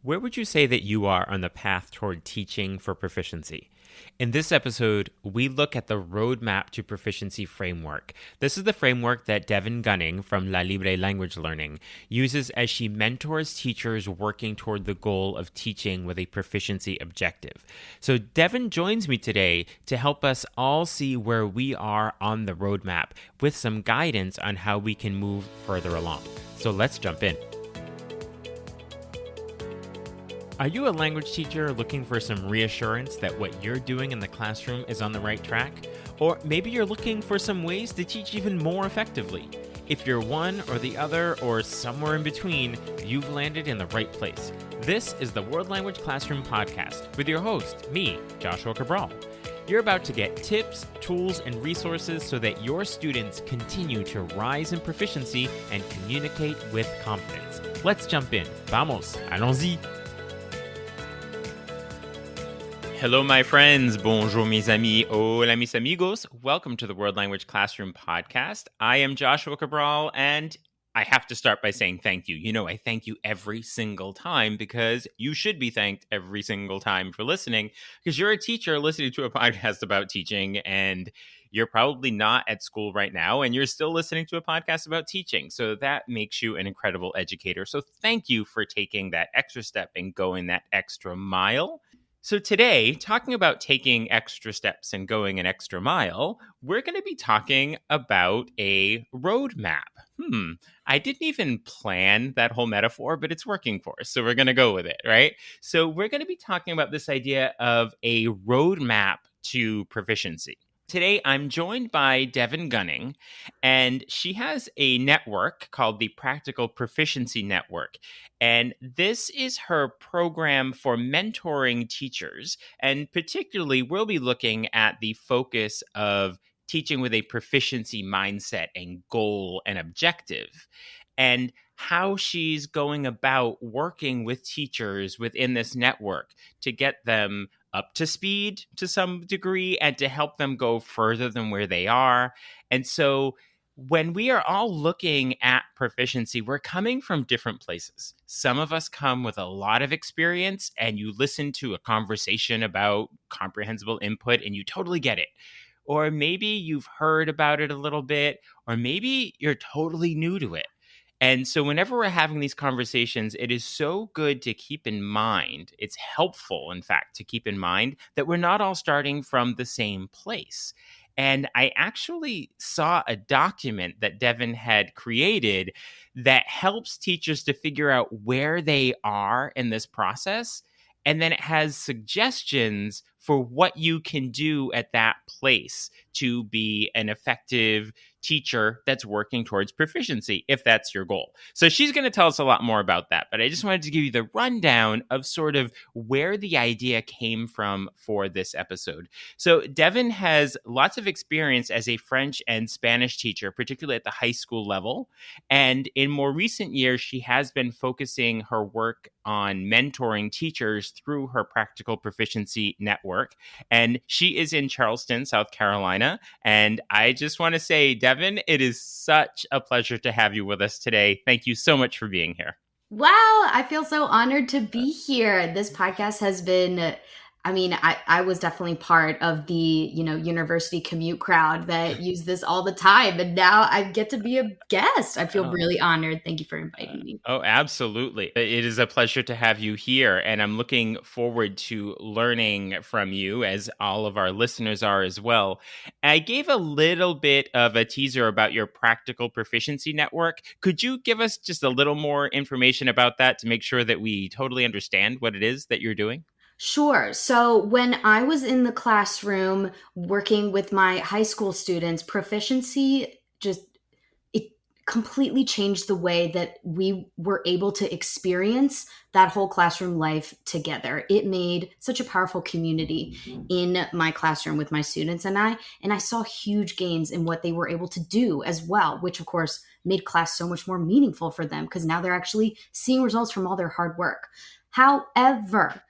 Where would you say that you are on the path toward teaching for proficiency? In this episode, we look at the Roadmap to Proficiency framework. This is the framework that Devon Gunning from La Libre Language Learning uses as she mentors teachers working toward the goal of teaching with a proficiency objective. So Devon joins me today to help us all see where we are on the roadmap with some guidance on how we can move further along. So let's jump in. Are you a language teacher looking for some reassurance that what you're doing in the classroom is on the right track? Or maybe you're looking for some ways to teach even more effectively. If you're one or the other or somewhere in between, you've landed in the right place. This is the World Language Classroom Podcast with your host, me, Joshua Cabral. You're about to get tips, tools, and resources so that your students continue to rise in proficiency and communicate with confidence. Let's jump in. Vamos, allons-y. Hello, my friends. Bonjour, mes amis. Hola, mis amigos. Welcome to the World Language Classroom Podcast. I am Joshua Cabral, and I have to start by saying thank you. You know, I thank you every single time because you should be thanked every single time for listening, because you're a teacher listening to a podcast about teaching, and you're probably not at school right now, and you're still listening to a podcast about teaching. So that makes you an incredible educator. So thank you for taking that extra step and going that extra mile. So today, talking about taking extra steps and going an extra mile, we're going to be talking about a roadmap. I didn't even plan that whole metaphor, but it's working for us. So we're going to go with it, right? So we're going to be talking about this idea of a roadmap to proficiency. Today, I'm joined by Devon Gunning, and she has a network called the Practical Proficiency Network. And this is her program for mentoring teachers. And particularly, we'll be looking at the focus of teaching with a proficiency mindset and goal and objective, and how she's going about working with teachers within this network to get them up to speed to some degree and to help them go further than where they are. And so when we are all looking at proficiency, we're coming from different places. Some of us come with a lot of experience, and you listen to a conversation about comprehensible input and you totally get it. Or maybe you've heard about it a little bit, or maybe you're totally new to it. And so whenever we're having these conversations, it is so good to keep in mind, it's helpful, in fact, to keep in mind that we're not all starting from the same place. And I actually saw a document that Devon had created that helps teachers to figure out where they are in this process. And then it has suggestions for what you can do at that place to be an effective teacher that's working towards proficiency, if that's your goal. So she's going to tell us a lot more about that, but I just wanted to give you the rundown of sort of where the idea came from for this episode. So Devon has lots of experience as a French and Spanish teacher, particularly at the high school level. And in more recent years, she has been focusing her work on mentoring teachers through her Practical Proficiency Network. And she is in Charleston, South Carolina. And I just want to say, Devon, it is such a pleasure to have you with us today. Thank you so much for being here. Wow, I feel so honored to be here. This podcast has been, I was definitely part of the, university commute crowd that use this all the time. And now I get to be a guest. I feel really honored. Thank you for inviting me. Oh, absolutely. It is a pleasure to have you here. And I'm looking forward to learning from you, as all of our listeners are as well. I gave a little bit of a teaser about your Practical Proficiency Network. Could you give us just a little more information about that to make sure that we totally understand what it is that you're doing? Sure. So when I was in the classroom working with my high school students, proficiency it completely changed the way that we were able to experience that whole classroom life together. It made such a powerful community in my classroom with my students and I saw huge gains in what they were able to do as well, which of course made class so much more meaningful for them because now they're actually seeing results from all their hard work. However,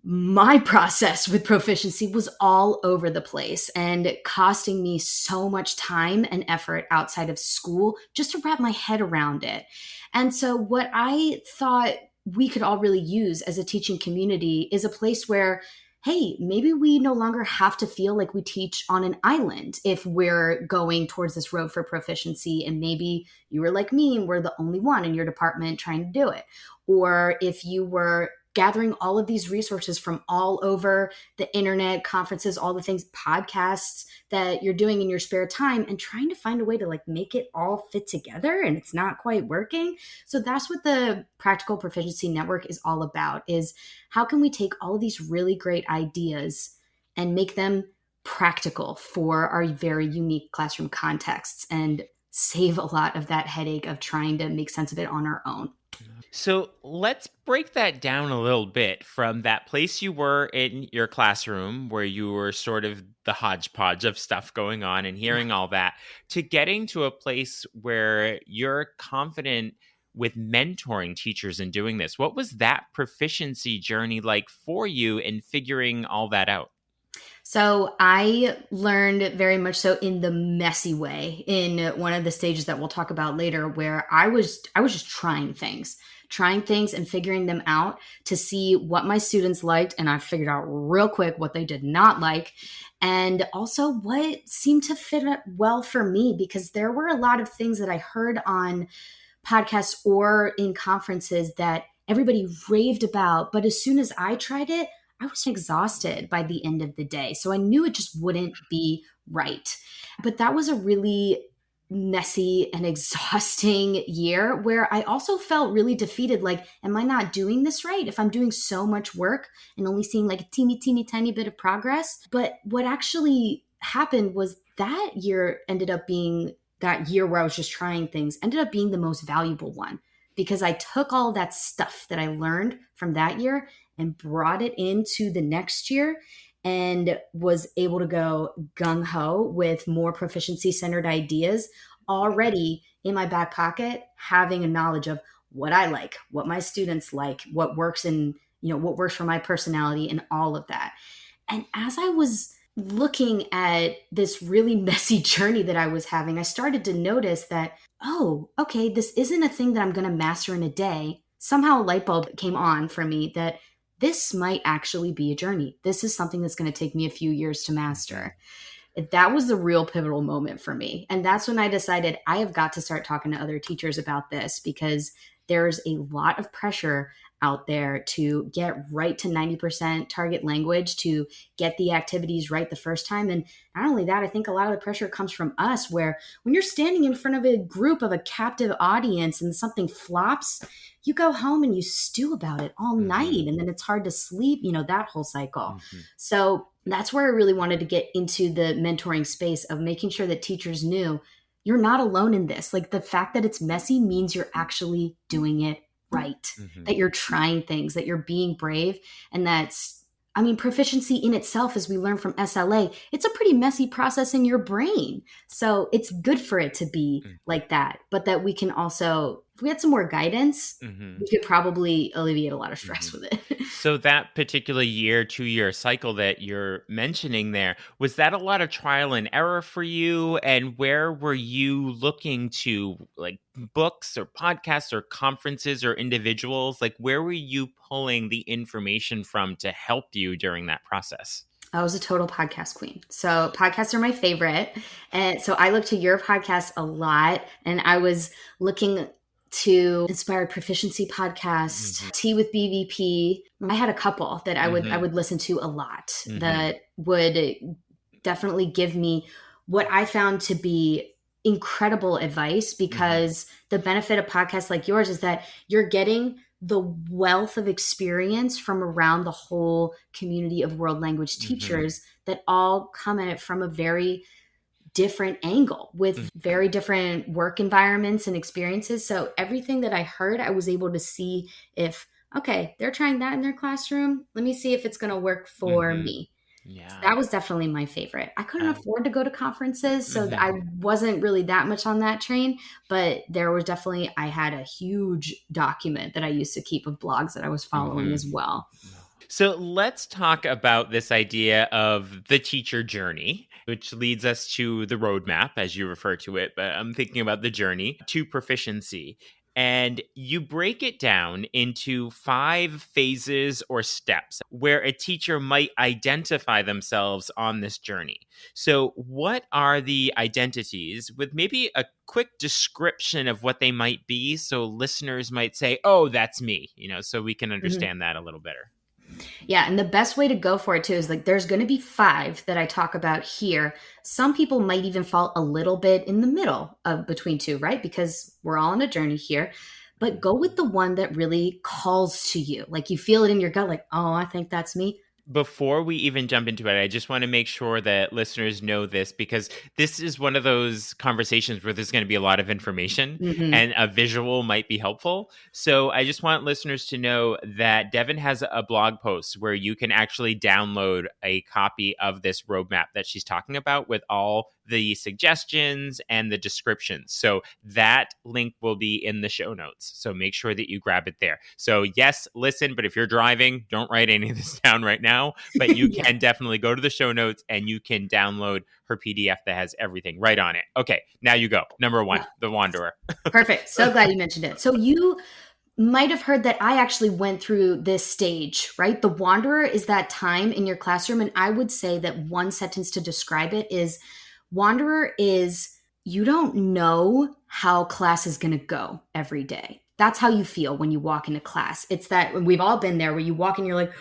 my process with proficiency was all over the place and costing me so much time and effort outside of school just to wrap my head around it. And so what I thought we could all really use as a teaching community is a place where, hey, maybe we no longer have to feel like we teach on an island if we're going towards this road for proficiency. And maybe you were like me and we're the only one in your department trying to do it. Or if you were gathering all of these resources from all over the internet, conferences, all the things, podcasts that you're doing in your spare time and trying to find a way to like make it all fit together and it's not quite working. So that's what the Practical Proficiency Network is all about, is how can we take all of these really great ideas and make them practical for our very unique classroom contexts and save a lot of that headache of trying to make sense of it on our own. So let's break that down a little bit from that place you were in your classroom where you were sort of the hodgepodge of stuff going on and hearing all that to getting to a place where you're confident with mentoring teachers and doing this. What was that proficiency journey like for you in figuring all that out? So I learned very much so in the messy way in one of the stages that we'll talk about later, where I was just trying things and figuring them out to see what my students liked. And I figured out real quick what they did not like. And also what seemed to fit well for me, because there were a lot of things that I heard on podcasts or in conferences that everybody raved about. But as soon as I tried it, I was exhausted by the end of the day. So I knew it just wouldn't be right. But that was a really messy and exhausting year where I also felt really defeated. Like, am I not doing this right? If I'm doing so much work and only seeing like a teeny, teeny, tiny bit of progress. But what actually happened was that year ended up being that year where I was just trying things, ended up being the most valuable one, because I took all that stuff that I learned from that year and brought it into the next year and was able to go gung ho with more proficiency centered ideas already in my back pocket, having a knowledge of what I like, what my students like, what works in, what works for my personality and all of that. And as I was looking at this really messy journey that I was having, I started to notice that, oh, okay, this isn't a thing that I'm going to master in a day. Somehow a light bulb came on for me that this might actually be a journey. This is something that's going to take me a few years to master. That was the real pivotal moment for me. And that's when I decided I have got to start talking to other teachers about this, because there's a lot of pressure out there to get right to 90% target language, to get the activities right the first time. And not only that, I think a lot of the pressure comes from us, where when you're standing in front of a group of a captive audience and something flops, you go home and you stew about it all night. And then it's hard to sleep, that whole cycle. So that's where I really wanted to get into the mentoring space of making sure that teachers knew you're not alone in this. Like, the fact that it's messy means you're actually doing it right, that you're trying things, that you're being brave. And proficiency in itself, as we learn from SLA, it's a pretty messy process in your brain. So it's good for it to be like that, but that we can also, if we had some more guidance, we could probably alleviate a lot of stress with it. So that particular year, 2-year cycle that you're mentioning there, was that a lot of trial and error for you? And where were you looking to, like, books or podcasts or conferences or individuals? Like, where were you pulling the information from to help you during that process? I was a total podcast queen. So podcasts are my favorite. And so I look to your podcast a lot. And I was looking to Inspired Proficiency podcast, Tea with BVP. I had a couple that I would listen to a lot that would definitely give me what I found to be incredible advice, because the benefit of podcasts like yours is that you're getting the wealth of experience from around the whole community of world language teachers that all come at it from a very different angle with very different work environments and experiences. So everything that I heard, I was able to see if, okay, they're trying that in their classroom. Let me see if it's going to work for me. Yeah. So that was definitely my favorite. I couldn't afford to go to conferences, so I wasn't really that much on that train, but there was definitely, I had a huge document that I used to keep of blogs that I was following as well. So let's talk about this idea of the teacher journey, which leads us to the roadmap, as you refer to it. But I'm thinking about the journey to proficiency. And you break it down into 5 phases or steps where a teacher might identify themselves on this journey. So, what are the identities with maybe a quick description of what they might be so listeners might say, oh, that's me, so we can Mhm. understand that a little better? Yeah, and the best way to go for it too is like there's going to be five that I talk about here. Some people might even fall a little bit in the middle of between two, right? Because we're all on a journey here. But go with the one that really calls to you. Like you feel it in your gut, like, oh, I think that's me. Before we even jump into it, I just want to make sure that listeners know this because this is one of those conversations where there's going to be a lot of information Hmm. and a visual might be helpful. So I just want listeners to know that Devon has a blog post where you can actually download a copy of this roadmap that she's talking about with all the suggestions and the descriptions. So that link will be in the show notes. So make sure that you grab it there. So yes, listen, but if you're driving, don't write any of this down right now, but you Yeah. can definitely go to the show notes and you can download her PDF that has everything right on it. Okay, now you go. Number one, The Wanderer. Perfect. So glad you mentioned it. So you might have heard that I actually went through this stage, right? The wanderer is that time in your classroom. And I would say that one sentence to describe it is wanderer is you don't know how class is going to go every day. That's how you feel when you walk into class. It's that we've all been there where you walk and you're like,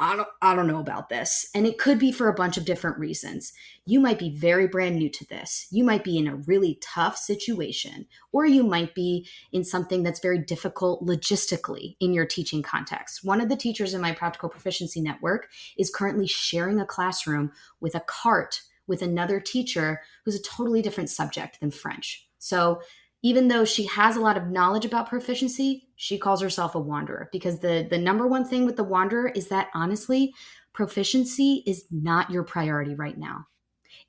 I don't know about this. And it could be for a bunch of different reasons. You might be very brand new to this. You might be in a really tough situation, or you might be in something that's very difficult logistically in your teaching context. One of the teachers in my practical proficiency network is currently sharing a classroom with a cart with another teacher who's a totally different subject than French. So even though she has a lot of knowledge about proficiency, she calls herself a wanderer because the number one thing with the wanderer is that honestly, proficiency is not your priority right now.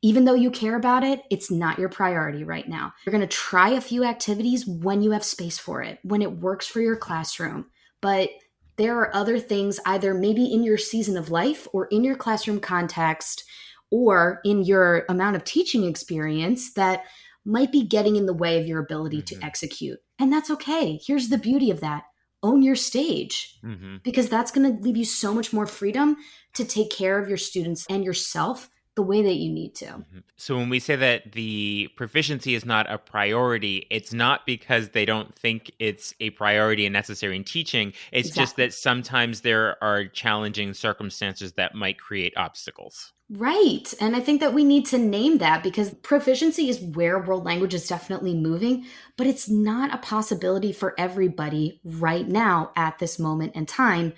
Even though you care about it, it's not your priority right now. You're going to try a few activities when you have space for it, when it works for your classroom. But there are other things, either maybe in your season of life or in your classroom context or in your amount of teaching experience that might be getting in the way of your ability to Mm-hmm. execute. And that's okay. Here's the beauty of that: own your stage, Mm-hmm. because that's going to leave you so much more freedom to take care of your students and yourself the way that you need to. Mhm. So when we say that the proficiency is not a priority, it's not because they don't think it's a priority and necessary in teaching. It's just Exactly. that sometimes there are challenging circumstances that might create obstacles. Right. And I think that we need to name that because proficiency is where world language is definitely moving, but it's not a possibility for everybody right now at this moment in time.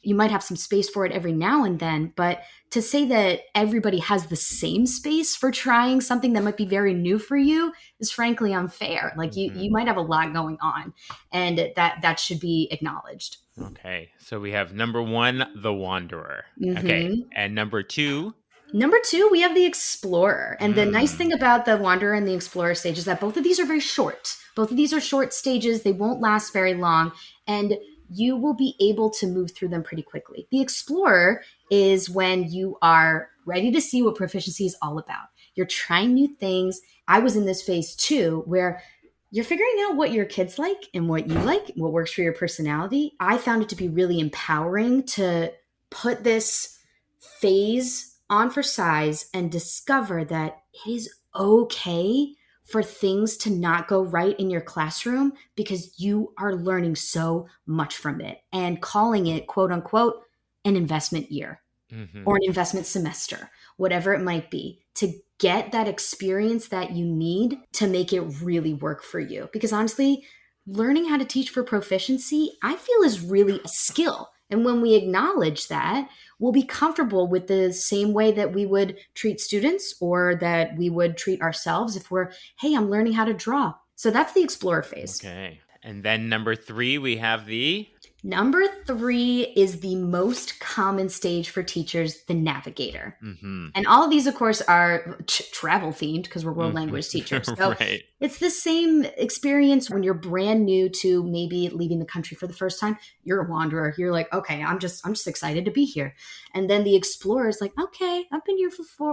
You might have some space for it every now and then, but to say that everybody has the same space for trying something that might be very new for you is frankly unfair. Like you Hmm. might have a lot going on, and that should be acknowledged. Okay. So we have number one, the wanderer. Okay. Mhm. And number two, Number two, we have the Explorer. And the nice thing mm, about the Wanderer and the Explorer stage is that both of these are very short. Both of these are short stages. They won't last very long. And you will be able to move through them pretty quickly. The Explorer is when you are ready to see what proficiency is all about. You're trying new things. I was in this phase too, where you're figuring out what your kids like, what works for your personality. I found it to be really empowering to put this phase on for size and discover that it is okay for things to not go right in your classroom because you are learning so much from it and calling it, quote unquote, an investment year hmm or an investment semester, whatever it might be, to get that experience that you need to make it really work for you. Because honestly, learning how to teach for proficiency, I feel is really a skill. And when we acknowledge that, we'll be comfortable with the same way that we would treat students or that we would treat ourselves if we're, hey, I'm learning how to draw. So that's the explorer phase. okay. And then number three, we have the Number three is the most common stage for teachers, the Navigator. Mm-hmm. And all of these, of course, are travel themed because we're world language teachers. Mm-hmm. So Right. it's the same experience when you're brand new to maybe leaving the country for the first time. You're a wanderer. You're like, okay, I'm just excited to be here. And then the explorer is like, okay, I've been here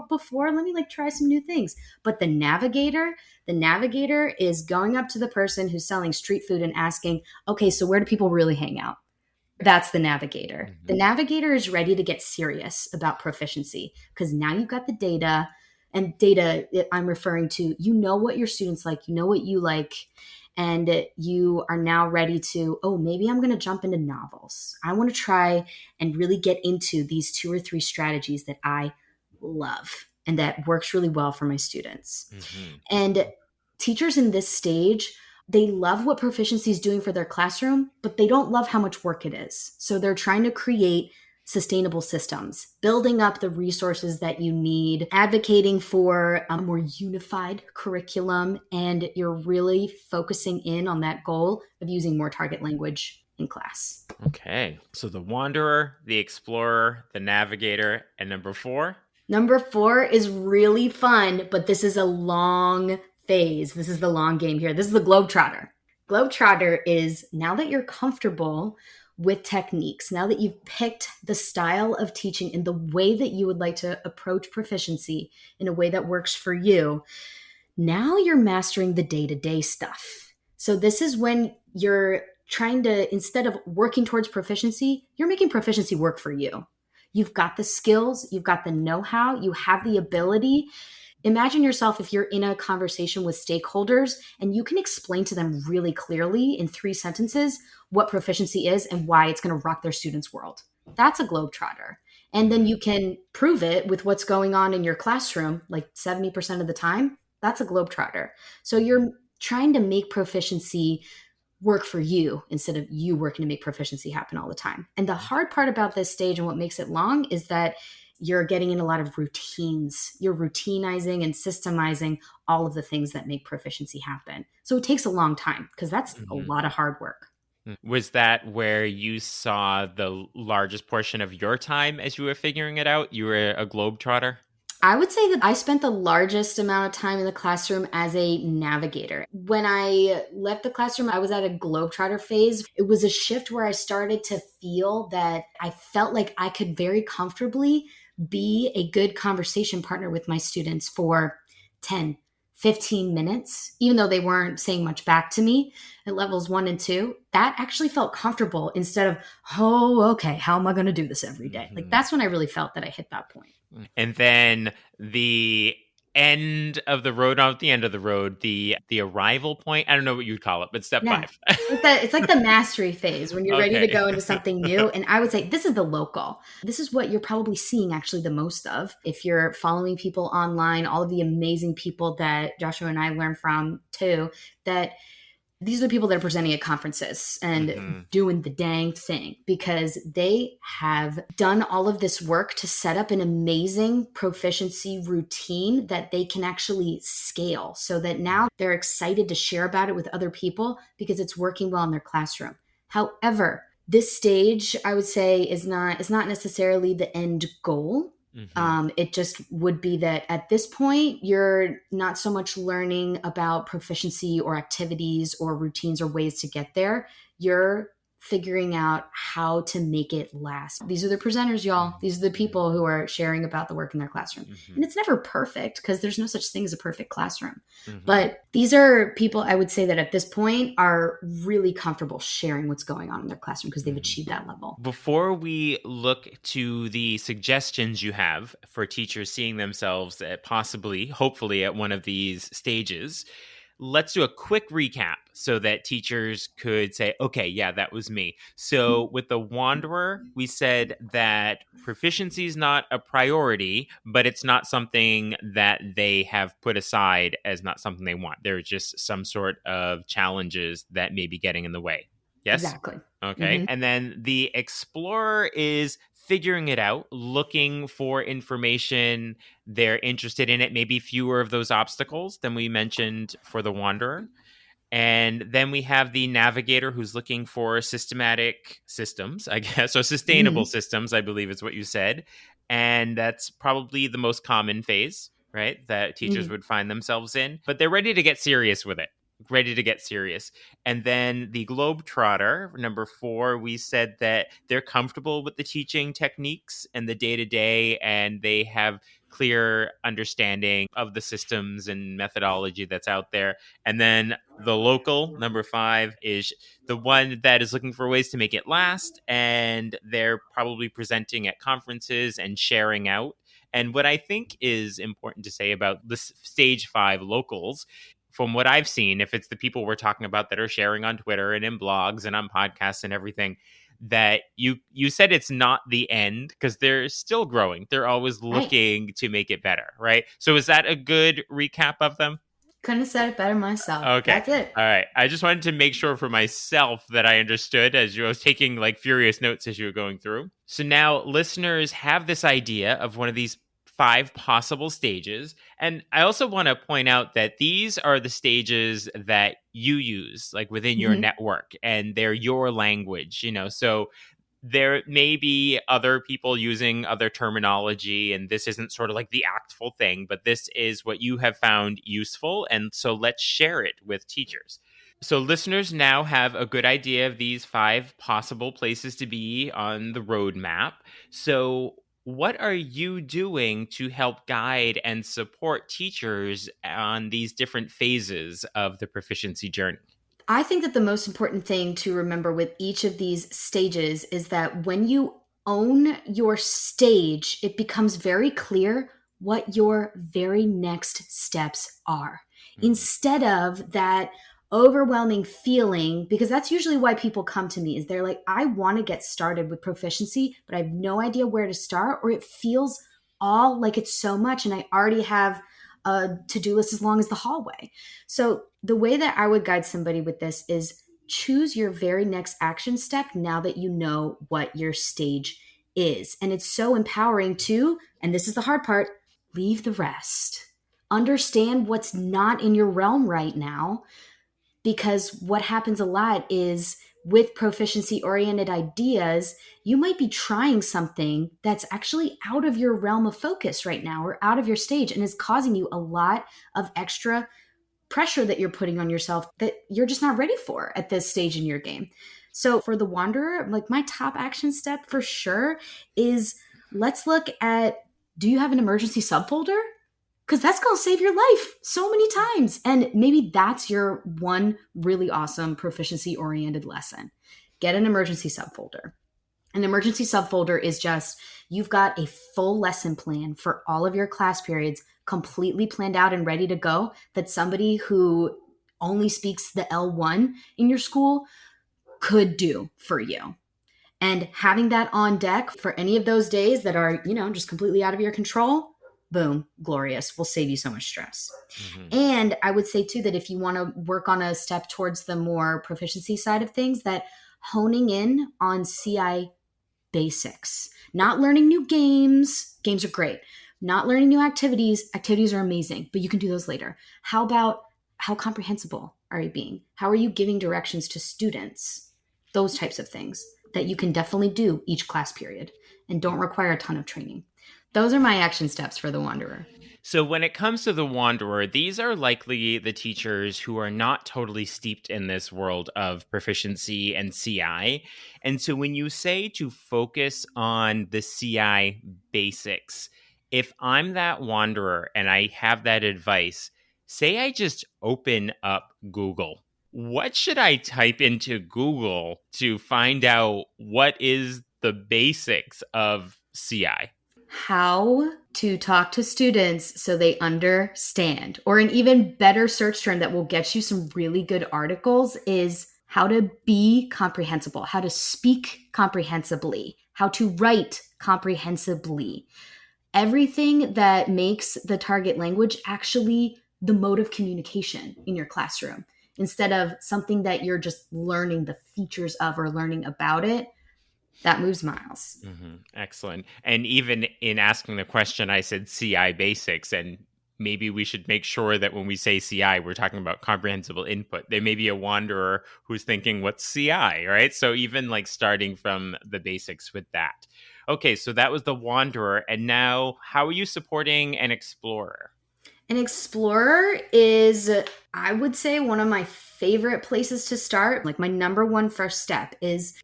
before. Let me like try some new things. But the navigator is going up to the person who's selling street food and asking, okay, so where do people really hang out? That's the navigator. The Mm-hmm. navigator is ready to get serious about proficiency because now you've got the data. And data, I'm referring to, you know what your students like, you know what you like, and you are now ready to, oh, maybe I'm going to jump into novels. I want to try and really get into these two or three strategies that I love and that works really well for my students. Mm-hmm. And teachers in this stage, they love what Proficiency is doing for their classroom, but they don't love how much work it is. So they're trying to create sustainable systems, building up the resources that you need, advocating for a more unified curriculum, and you're really focusing in on that goal of using more target language in class. Okay. So the Wanderer, the Explorer, the Navigator, and number four? Number four is really fun, but this is a long phase. This is the long game here. This is the Globetrotter. Globetrotter is now that you're comfortable with techniques, now that you've picked the style of teaching and the way that you would like to approach proficiency in a way that works for you, now you're mastering the day to day stuff. So, this is when you're trying to, instead of working towards proficiency, you're making proficiency work for you. You've got the skills, you've got the know how, you have the ability. Imagine yourself if you're in a conversation with stakeholders and you can explain to them really clearly in 3 sentences what proficiency is and why it's going to rock their students' world. That's a globetrotter. And then Mm-hmm. you can prove it with what's going on in your classroom, like 70% of the time. That's a globetrotter. So Mm-hmm. you're trying to make proficiency work for you instead of you working to make proficiency happen all the time. And the hard part about this stage and what makes it long is that you're getting in a lot of routines. You're routinizing and systemizing all of the things that make proficiency happen. So it takes a long time because that's a Mm-hmm. lot of hard work. Was that where you saw the largest portion of your time as you were figuring it out? You were a globetrotter? I would say that I spent the largest amount of time in the classroom as a navigator. When I left the classroom, I was at a globetrotter phase. It was a shift where I started to feel that I felt like I could very comfortably be a good conversation partner with my students for 10, 15 minutes, even though they weren't saying much back to me at levels 1 and 2. That actually felt comfortable instead of, oh, okay, how am I going to do this every day? Like Mm-hmm. that's when I really felt that I hit that point. And then the end of the road, not the end of the road, the arrival point. I don't know what you'd call it, but step Yeah. five. It's like the mastery phase when you're ready to Okay. go into something new. And I would say this is the local. This is what you're probably seeing actually the most of. If you're following people online, all of the amazing people that Joshua and I learn from too, that these are the people that are presenting at conferences Mm-hmm. and doing the dang thing because they have done all of this work to set up an amazing proficiency routine that they can actually scale so that now they're excited to share about it with other people because it's working well in their classroom. However, this stage I would say is not necessarily the end goal. Mm-hmm. It just would be that at this point, you're not so much learning about proficiency or activities or routines or ways to get there. You're figuring out how to make it last. These are the presenters, y'all. These are the people who are sharing about the work in their classroom. Mm-hmm. And it's never perfect because there's no such thing as a perfect classroom. Mm-hmm. But these are people I would say that at this point are really comfortable sharing what's going on in their classroom because they've achieved that level. Before we look to the suggestions you have for teachers seeing themselves at possibly, hopefully, at one of these stages, let's do a quick recap so that teachers could say, okay, yeah, that was me. So with the Wanderer, we said that proficiency is not a priority, but it's not something that they have put aside as not something they want. There's just some sort of challenges that may be getting in the way. Yes? Exactly. Okay. Mm-hmm. And then the Explorer is figuring it out, looking for information. They're interested in it, maybe fewer of those obstacles than we mentioned for the Wanderer. And then we have the navigator who's looking for systematic systems, I guess, or sustainable Mhm. systems, I believe is what you said. And that's probably the most common phase, right? That teachers Mhm. would find themselves in. But they're ready to get serious with it. Ready to get serious. And then the Globetrotter, number 4, we said that they're comfortable with the teaching techniques and the day to day, and they have clear understanding of the systems and methodology that's out there. And then the local, number 5, is the one that is looking for ways to make it last. And they're probably presenting at conferences and sharing out. And what I think is important to say about the stage 5 locals, from what I've seen, if it's the people we're talking about that are sharing on Twitter and in blogs and on podcasts and everything, that you said it's not the end because they're still growing. They're always Right. looking to make it better, right? So is that a good recap of them? Couldn't have said it better myself. Okay. That's it. All right. I just wanted to make sure for myself that I understood as you I was taking like furious notes as you were going through. So now listeners have this idea of one of these 5 possible stages. And I also want to point out that these are the stages that you use like within your Mhm. network and they're your language, So there may be other people using other terminology, and this isn't sort of like the actful thing, but this is what you have found useful. And so let's share it with teachers. So, listeners now have a good idea of these 5 possible places to be on the roadmap. So, what are you doing to help guide and support teachers on these different phases of the proficiency journey? I think that the most important thing to remember with each of these stages is that when you own your stage, it becomes very clear what your very next steps are. Mhm. Instead of that overwhelming feeling, because that's usually why people come to me, is they're like, I want to get started with proficiency, but I have no idea where to start, or it feels all like it's so much, and I already have a to-do list as long as the hallway. So, the way that I would guide somebody with this is choose your very next action step now that you know what your stage is. And it's so empowering to, and this is the hard part, leave the rest. Understand what's not in your realm right now, because what happens a lot is with proficiency oriented ideas, you might be trying something that's actually out of your realm of focus right now or out of your stage and is causing you a lot of extra pressure that you're putting on yourself that you're just not ready for at this stage in your game. So for the wanderer, like my top action step for sure is let's look at, do you have an emergency subfolder? Because that's going to save your life so many times. And maybe that's your one really awesome proficiency oriented lesson. Get an emergency subfolder. An emergency subfolder is just you've got a full lesson plan for all of your class periods completely planned out and ready to go that somebody who only speaks the L1 in your school could do for you. And having that on deck for any of those days that are, just completely out of your control, boom, glorious, will save you so much stress. Mhm. And I would say too that if you want to work on a step towards the more proficiency side of things, that honing in on CI basics, not learning new games. Games are great. Not learning new activities. Activities are amazing, but you can do those later. How about how comprehensible are you being? How are you giving directions to students? Those types of things that you can definitely do each class period and don't require a ton of training. Those are my action steps for the Wanderer. So, when it comes to the Wanderer, these are likely the teachers who are not totally steeped in this world of proficiency and CI. And so, when you say to focus on the CI basics, if I'm that Wanderer and I have that advice, say I just open up Google. What should I type into Google to find out what is the basics of CI? How to talk to students so they understand. Or an even better search term that will get you some really good articles is how to be comprehensible, how to speak comprehensibly, how to write comprehensibly. Everything that makes the target language actually the mode of communication in your classroom instead of something that you're just learning the features of or learning about it. That moves miles. Excellent. And even in asking the question, I said CI basics, and maybe we should make sure that when we say CI, we're talking about comprehensible input. There may be a wanderer who's thinking, what's CI, right? So even like starting from the basics with that. Okay, so that was the wanderer. And now, how are you supporting an explorer? An explorer is, I would say, one of my favorite places to start. Like my number one first step is,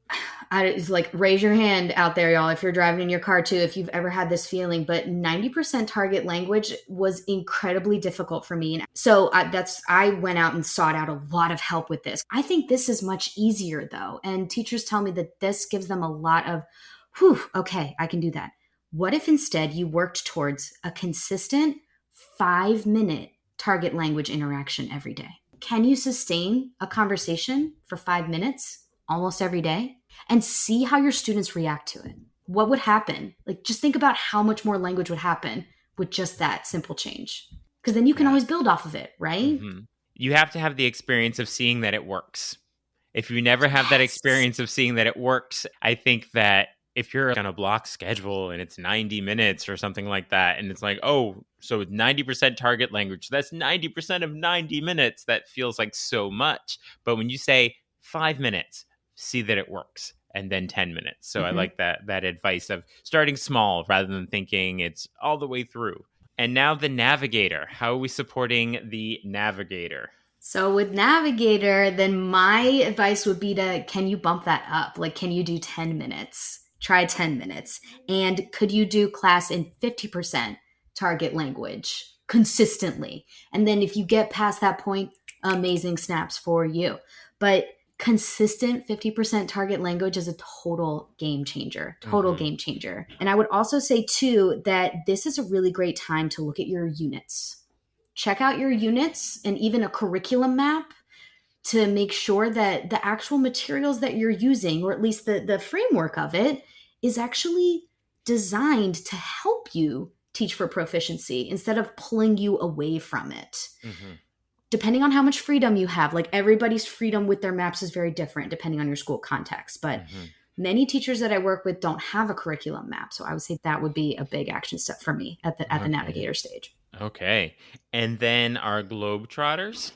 like raise your hand out there, y'all, if you're driving in your car too, if you've ever had this feeling. But 90% target language was incredibly difficult for me. So I went out and sought out a lot of help with this. I think this is much easier though. And teachers tell me that this gives them a lot of, whew, okay, I can do that. What if instead you worked towards a consistent 5-minute target language interaction every day? Can you sustain a conversation for 5 minutes almost every day and see how your students react to it? What would happen? Like, just think about how much more language would happen with just that simple change. Because then you can Yeah. always build off of it, right? You have to have the experience of seeing that it works. If you never have that Yes. experience of seeing that it works, I think that if you're on a block schedule and it's 90 minutes or something like that, and it's like, oh, so 90% target language, that's 90% of 90 minutes. That feels like so much. But when you say 5 minutes, see that it works, and then 10 minutes. So I Mhm. like that advice of starting small rather than thinking it's all the way through. And now the Navigator. How are we supporting the Navigator? So with Navigator, then my advice would be to, can you bump that up? Like, can you do 10 minutes? Try 10 minutes. And could you do class in 50% target language consistently? And then if you get past that point, amazing snaps for you. But consistent 50% target language is a total game changer, game changer. And I would also say too that this is a really great time to look at your units. Check out your units and even a curriculum map to make sure that the actual materials that you're using, or at least the framework of it, is actually designed to help you teach for proficiency instead of pulling you away from it. Mm-hmm. Depending on how much freedom you have, like everybody's freedom with their maps is very different depending on your school context. But many teachers that I work with don't have a curriculum map. So I would say that would be a big action step for me at the Navigator stage. Okay. And then our Globetrotters.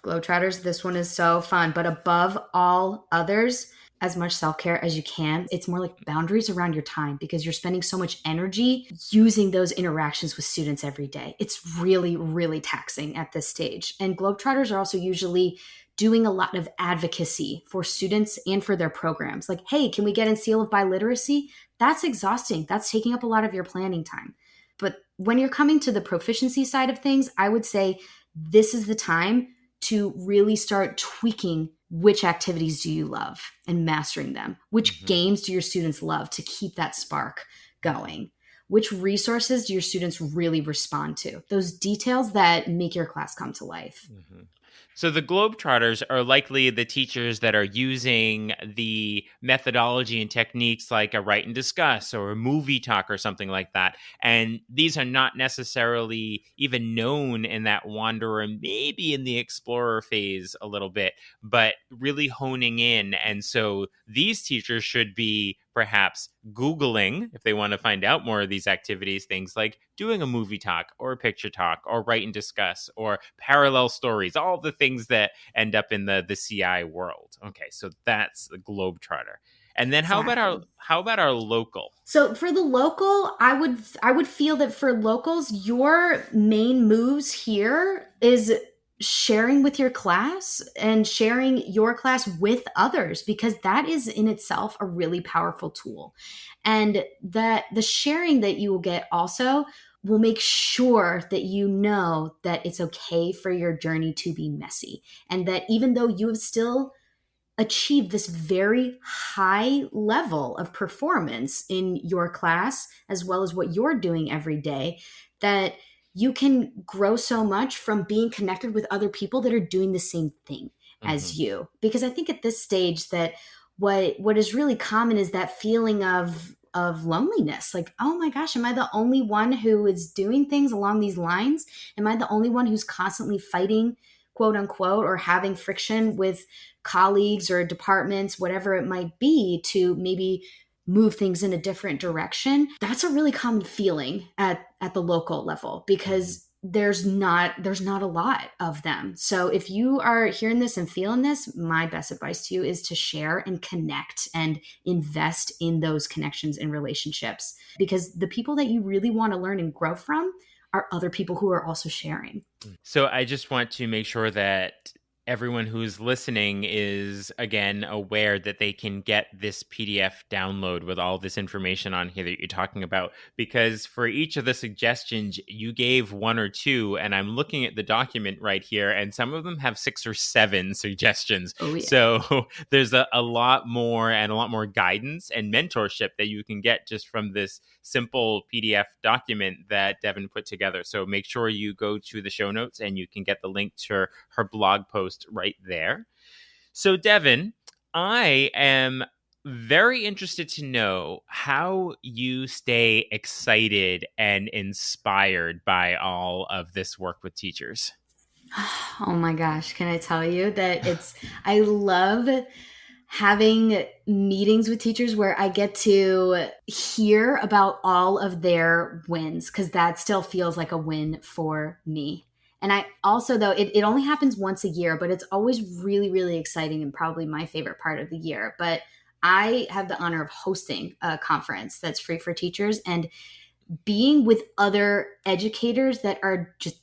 Globetrotters, this one is so fun. But above all others, as much self-care as you can. It's more like boundaries around your time because you're spending so much energy using those interactions with students every day. It's really, really taxing at this stage. And Globetrotters are also usually doing a lot of advocacy for students and for their programs. Like, hey, can we get in seal of biliteracy? That's exhausting. That's taking up a lot of your planning time. But when you're coming to the proficiency side of things, I would say this is the time to really start tweaking which activities do you love and mastering them. Which games do your students love to keep that spark going? Which resources do your students really respond to? Those details that make your class come to life. So the Globetrotters are likely the teachers that are using the methodology and techniques like a write and discuss or a movie talk or something like that. And these are not necessarily even known in that wanderer, maybe in the explorer phase a little bit, but really honing in. And so these teachers should be perhaps Googling, if they want to find out more of these activities, things like doing a movie talk or a picture talk or write and discuss or parallel stories, all the things that end up in the CI world. Okay, so that's the Globetrotter. And then how about our local? So for the local, I would feel that for locals, your main moves here is sharing with your class and sharing your class with others, because that is in itself a really powerful tool. And that the sharing that you will get also will make sure that you know that it's okay for your journey to be messy, and that even though you have still achieved this very high level of performance in your class, as well as what you're doing every day, that you can grow so much from being connected with other people that are doing the same thing as you. Because I think at this stage that what is really common is that feeling of loneliness. Like, oh my gosh, am I the only one who is doing things along these lines? Am I the only one who's constantly fighting, quote unquote, or having friction with colleagues or departments, whatever it might be, to maybe move things in a different direction? That's a really common feeling at the local level, because there's not a lot of them. So if you are hearing this and feeling this, my best advice to you is to share and connect and invest in those connections and relationships, because the people that you really want to learn and grow from are other people who are also sharing. So I just want to make sure that everyone who's listening is, again, aware that they can get this PDF download with all this information on here that you're talking about. Because for each of the suggestions, you gave one or two, and I'm looking at the document right here, and some of them have 6 or 7 suggestions. Oh yeah. So there's a lot more and a lot more guidance and mentorship that you can get just from this simple PDF document that Devon put together. So make sure you go to the show notes and you can get the link to her blog post right there. So, Devon, I am very interested to know how you stay excited and inspired by all of this work with teachers. Oh my gosh, can I tell you that I love having meetings with teachers where I get to hear about all of their wins, because that still feels like a win for me. And I also, though, it only happens once a year, but it's always really, really exciting and probably my favorite part of the year. But I have the honor of hosting a conference that's free for teachers, and being with other educators that are just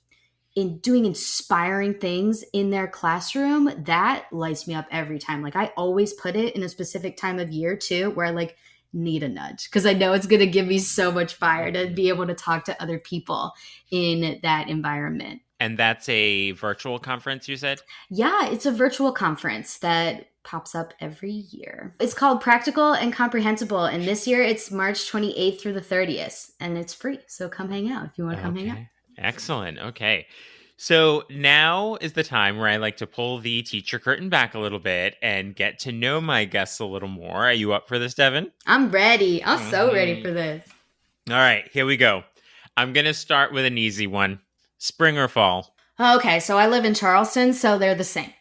in doing inspiring things in their classroom, that lights me up every time. Like I always put it in a specific time of year too, where I like need a nudge, because I know it's going to give me so much fire to be able to talk to other people in that environment. And that's a virtual conference, you said? Yeah, it's a virtual conference that pops up every year. It's called Practical and Comprehensible, and this year it's March 28th through the 30th, and it's free. So come hang out if you want to come hang out. Excellent. Okay. So now is the time where I like to pull the teacher curtain back a little bit and get to know my guests a little more. Are you up for this, Devon? I'm ready. I'm so ready for this. All right, here we go. I'm going to start with an easy one. Spring or fall? Okay, so I live in Charleston, so they're the same.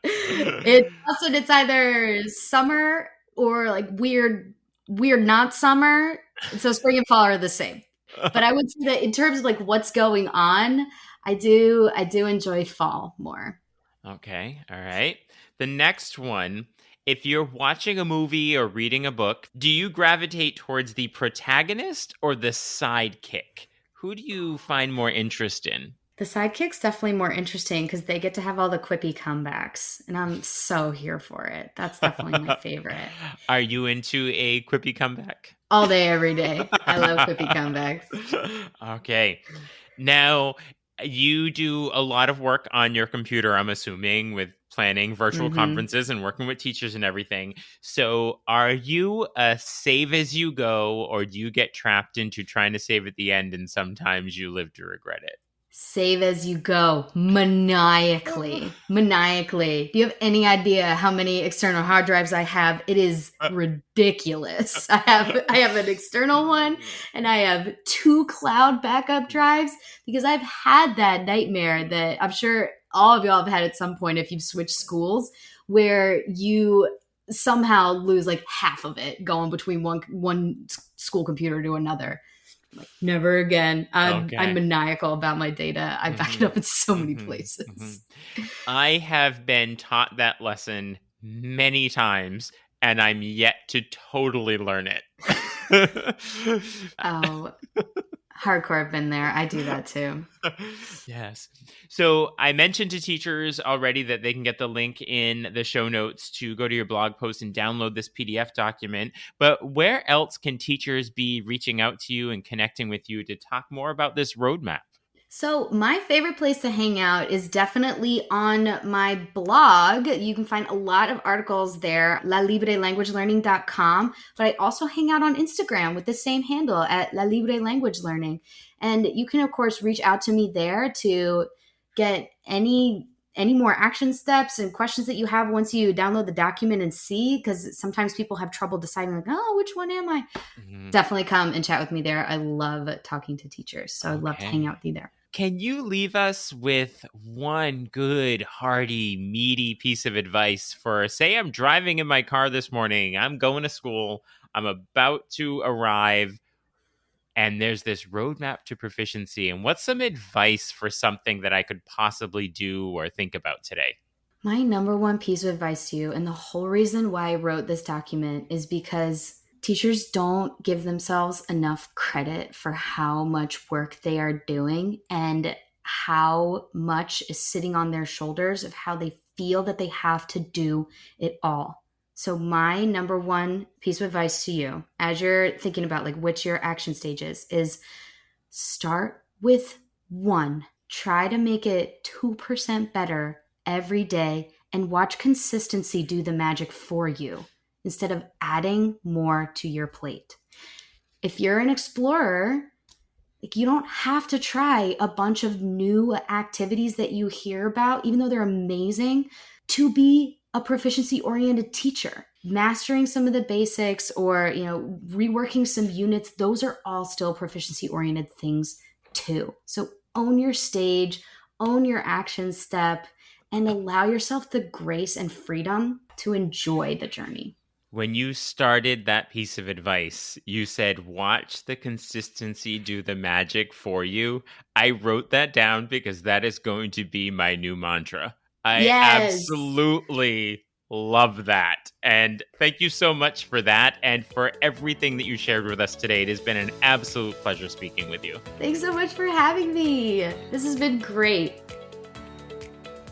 It's either summer or like weird not summer. So spring and fall are the same. But I would say that in terms of like what's going on, I do enjoy fall more. Okay, all right. The next one, if you're watching a movie or reading a book, do you gravitate towards the protagonist or the sidekick? Who do you find more interest in? The sidekick's definitely more interesting because they get to have all the quippy comebacks, and I'm so here for it. That's definitely my favorite. Are you into a quippy comeback? All day, every day. I love quippy comebacks. Okay. Now, you do a lot of work on your computer, I'm assuming, with planning virtual conferences and working with teachers and everything. So are you a save as you go, or do you get trapped into trying to save at the end and sometimes you live to regret it? Save as you go, maniacally. Do you have any idea how many external hard drives I have? It is ridiculous. I have an external one, and I have 2 cloud backup drives, because I've had that nightmare that I'm sure all of y'all have had at some point if you've switched schools, where you somehow lose like half of it going between one school computer to another. Like, never again. I'm maniacal about my data. I back it up in so many places. I have been taught that lesson many times, and I'm yet to totally learn it. Oh, hardcore. I've been there. I do that too. Yes. So I mentioned to teachers already that they can get the link in the show notes to go to your blog post and download this PDF document. But where else can teachers be reaching out to you and connecting with you to talk more about this roadmap? So my favorite place to hang out is definitely on my blog. You can find a lot of articles there, lalibrelanguagelearning.com. But I also hang out on Instagram with the same handle at lalibrelanguagelearning. And you can, of course, reach out to me there to get any more action steps and questions that you have once you download the document and see, because sometimes people have trouble deciding, like, oh, which one am I? Definitely come and chat with me there. I love talking to teachers, so I'd love to hang out with you there. Can you leave us with one good, hearty, meaty piece of advice for, say, I'm driving in my car this morning, I'm going to school, I'm about to arrive. and there's this roadmap to proficiency. And what's some advice for something that I could possibly do or think about today? My number one piece of advice to you, and the whole reason why I wrote this document, is because teachers don't give themselves enough credit for how much work they are doing and how much is sitting on their shoulders of how they feel that they have to do it all. So my number one piece of advice to you, as you're thinking about like which your action stages, is start with one. Try to make it 2% better every day and watch consistency do the magic for you instead of adding more to your plate. If you're an explorer, like, you don't have to try a bunch of new activities that you hear about, even though they're amazing, to be a proficiency oriented teacher. Mastering some of the basics or, reworking some units, those are all still proficiency oriented things too. So own your stage, own your action step, and allow yourself the grace and freedom to enjoy the journey. When you started that piece of advice, you said, watch the consistency do the magic for you. I wrote that down because that is going to be my new mantra. I Yes. absolutely love that. And thank you so much for that and for everything that you shared with us today. It has been an absolute pleasure speaking with you. Thanks so much for having me. This has been great.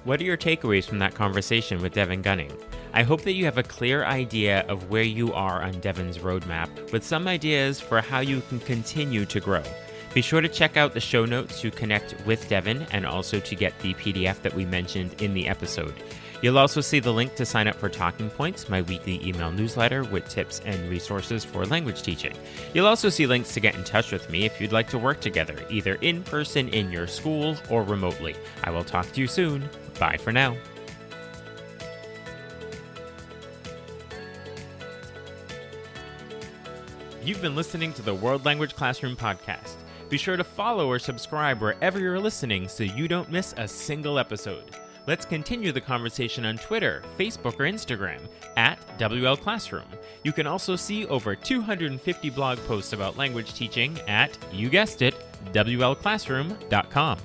What are your takeaways from that conversation with Devon Gunning? I hope that you have a clear idea of where you are on Devon's roadmap with some ideas for how you can continue to grow. Be sure to check out the show notes to connect with Devon and also to get the PDF that we mentioned in the episode. You'll also see the link to sign up for Talking Points, my weekly email newsletter with tips and resources for language teaching. You'll also see links to get in touch with me if you'd like to work together, either in person in your school or remotely. I will talk to you soon. Bye for now. You've been listening to the World Language Classroom podcast. Be sure to follow or subscribe wherever you're listening so you don't miss a single episode. Let's continue the conversation on Twitter, Facebook, or Instagram at WL Classroom. You can also see over 250 blog posts about language teaching at, you guessed it, WLClassroom.com.